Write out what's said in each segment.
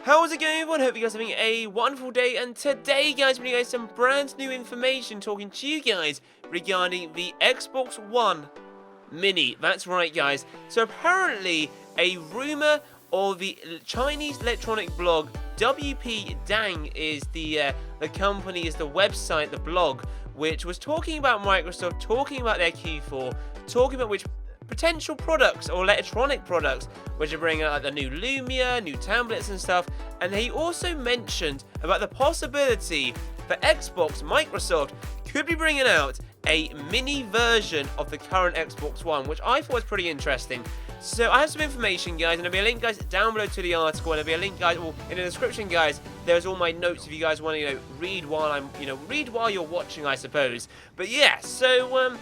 How's it going, everyone? Hope you guys are having a wonderful day, and today, guys, I'm bringing you guys some brand new information talking to you guys regarding the Xbox One Mini. That's right, guys. So apparently, a rumor of the Chinese electronic blog WPDang is the company, is the website, the blog, which was talking about Microsoft, talking about their Q4, talking about which potential products or electronic products which are bringing out like the new Lumia, new tablets and stuff. And he also mentioned about the possibility that Xbox, Microsoft, could be bringing out a mini version of the current Xbox One, which I thought was pretty interesting. So I have some information, guys, and there'll be a link, guys, down below to the article, and there'll be a link, guys, in the description, guys. There's all my notes if you guys want to, read while you're watching, I suppose. But yeah, so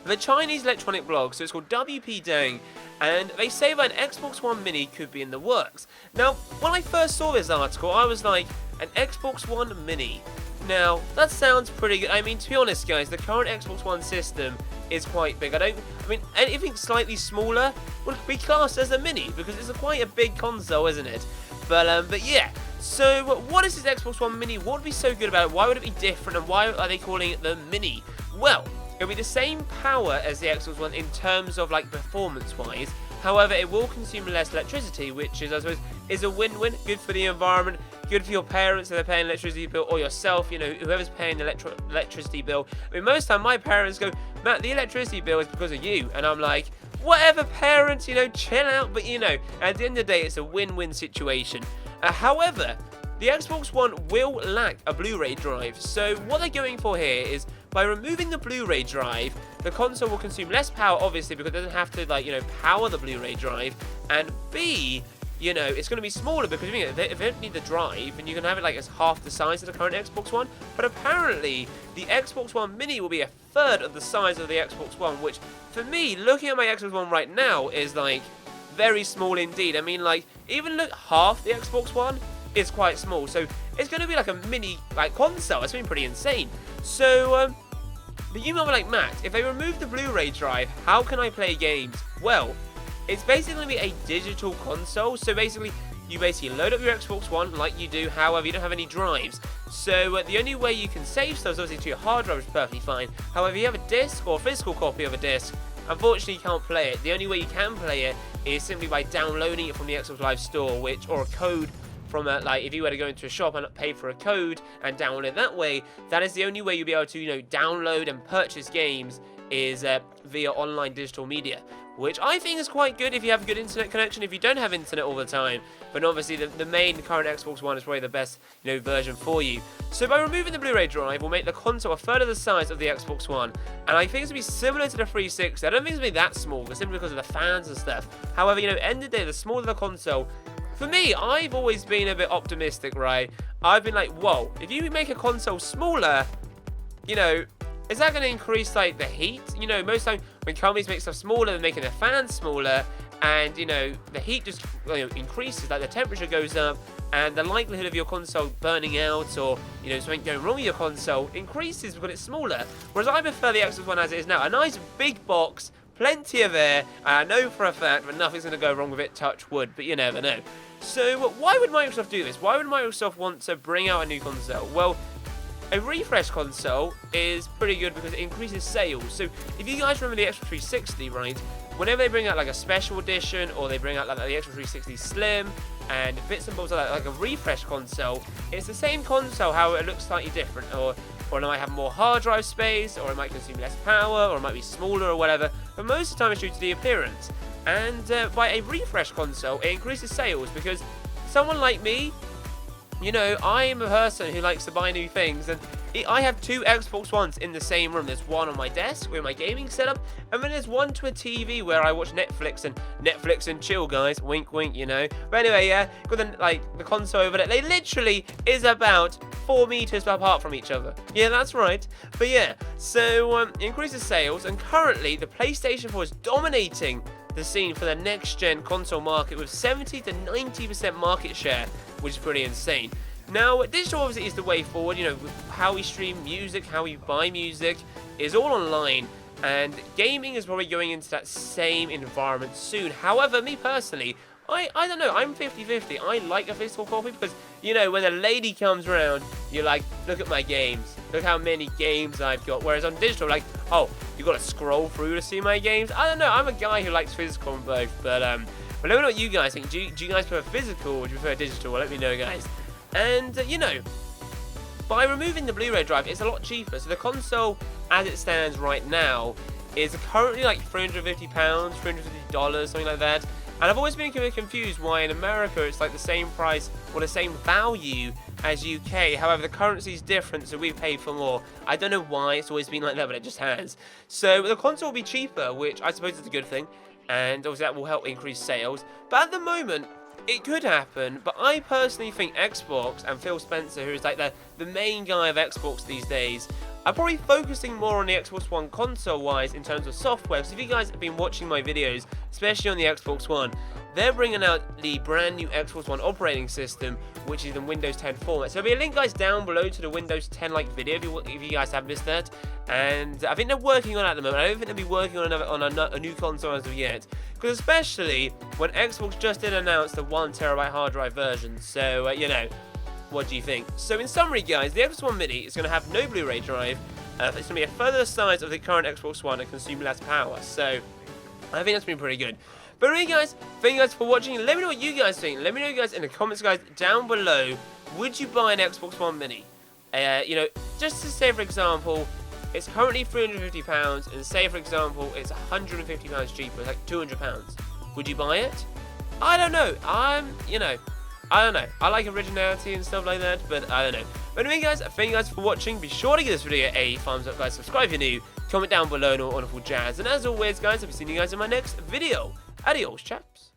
the Chinese electronic blog, so it's called WPDang, and they say that an Xbox One Mini could be in the works. Now, when I first saw this article, I was like, an Xbox One Mini? Now, that sounds pretty good. I mean, to be honest, guys, the current Xbox One system is quite big. I mean, anything slightly smaller would be classed as a mini, because it's quite a big console, isn't it? But yeah. So, what is this Xbox One Mini? What would be so good about it? Why would it be different, and why are they calling it the Mini? Well, it'll be the same power as the Xbox One in terms of like performance-wise. However, it will consume less electricity, which is, I suppose, is a win-win. Good for the environment, good for your parents if they're paying electricity bill, or yourself, whoever's paying the electricity bill. I mean, most of the time my parents go, Matt, the electricity bill is because of you. And I'm like, whatever, parents, chill out. But, at the end of the day, it's a win-win situation. However, the Xbox One will lack a Blu-ray drive. So what they're going for here is, by removing the Blu-ray drive, the console will consume less power, obviously, because it doesn't have to, power the Blu-ray drive. And B, it's going to be smaller because if you don't need the drive, and you can have it as half the size of the current Xbox One. But apparently, the Xbox One Mini will be a third of the size of the Xbox One, which, for me, looking at my Xbox One right now, is, very small indeed. I mean, even look, half the Xbox One is quite small. So, it's going to be a mini, console. It's been pretty insane. So, but you might be like, Matt, if they remove the Blu-ray drive, how can I play games? Well, it's basically going to be a digital console. So basically, you load up your Xbox One like you do. However, you don't have any drives. So the only way you can save stuff is obviously to your hard drive, which is perfectly fine. However, if you have a disc or a physical copy of a disc, unfortunately, you can't play it. The only way you can play it is simply by downloading it from the Xbox Live Store, or a code from if you were to go into a shop and pay for a code and download it that way. That is the only way you'll be able to, download and purchase games is via online digital media, which I think is quite good if you have a good internet connection, if you don't have internet all the time. But obviously, the main current Xbox One is probably the best, version for you. So by removing the Blu-ray drive, we'll make the console a third of the size of the Xbox One. And I think it's going to be similar to the 360. I don't think it's going to be that small, simply because of the fans and stuff. However, end of the day, the smaller the console, for me, I've always been a bit optimistic, right? I've been like, whoa, if you make a console smaller, is that going to increase, the heat? Most time when companies make stuff smaller, they're making their fans smaller, and, the heat just increases, the temperature goes up, and the likelihood of your console burning out or, something going wrong with your console increases because it's smaller. Whereas I prefer the Xbox One as it is now. A nice big box, plenty of air, and I know for a fact that nothing's going to go wrong with it, touch wood, but you never know. So why would Microsoft do this? Why would Microsoft want to bring out a new console? Well, a refresh console is pretty good because it increases sales. So if you guys remember the Xbox 360, right? Whenever they bring out a special edition, or they bring out the Xbox 360 Slim and bits and bobs like a refresh console, it's the same console, however it looks slightly different, or it might have more hard drive space, or it might consume less power, or it might be smaller or whatever. But most of the time it's due to the appearance. And by a refresh console, it increases sales because someone like me, I am a person who likes to buy new things, and I have two Xbox Ones in the same room. There's one on my desk with my gaming setup, and then there's one to a TV where I watch Netflix and chill, guys. Wink, wink, But anyway, yeah, got the console over there. They literally is about 4 meters apart from each other. Yeah, that's right. But yeah, so it increases sales, and currently the PlayStation 4 is dominating the scene for the next-gen console market with 70 to 90% market share, which is pretty insane. Now, digital obviously is the way forward. How we stream music, how we buy music is all online, and gaming is probably going into that same environment soon. However, me personally, I don't know, I'm 50-50. I like a physical copy because, you know, when a lady comes around, you're like, look at my games. Look how many games I've got. Whereas on digital, like, oh, you got to scroll through to see my games. I don't know, I'm a guy who likes physical on both. But let me know what you guys think. Do you guys prefer physical or do you prefer digital? Well, let me know, guys. And, you know, by removing the Blu-ray drive, it's a lot cheaper. So the console, as it stands right now, is currently like £350, $350, something like that. And I've always been confused why in America it's like the same price or the same value as UK. However, the currency is different, so we've paid for more. I don't know why it's always been like that, but it just has. So the console will be cheaper, which I suppose is a good thing. And obviously that will help increase sales. But at the moment, it could happen. But I personally think Xbox and Phil Spencer, who is like the main guy of Xbox these days, are probably focusing more on the Xbox One console-wise in terms of software. So if you guys have been watching my videos, especially on the Xbox One, they're bringing out the brand new Xbox One operating system, which is in Windows 10 format. So there'll be a link, guys, down below to the Windows 10 like video if you guys have missed that. And I think they're working on it at the moment. I don't think they'll be working on a new console as of yet, because especially when Xbox just did announce the 1TB hard drive version. So you know. What do you think? So in summary, guys, the Xbox One Mini is going to have no Blu-ray drive. It's going to be a further size of the current Xbox One and consume less power. So I think that's been pretty good. But anyway, guys, thank you guys for watching. Let me know what you guys think. Let me know, guys, in the comments, guys, down below. Would you buy an Xbox One Mini? You know, just to say, for example, it's currently £350, and say, for example, it's £150 cheaper, like £200. Would you buy it? I don't know. You know. I don't know. I like originality and stuff like that, but I don't know. But anyway, guys, thank you guys for watching. Be sure to give this video a thumbs up, guys. Subscribe if you're new. Comment down below and all wonderful jazz. And as always, guys, I'll be seeing you guys in my next video. Adios, chaps.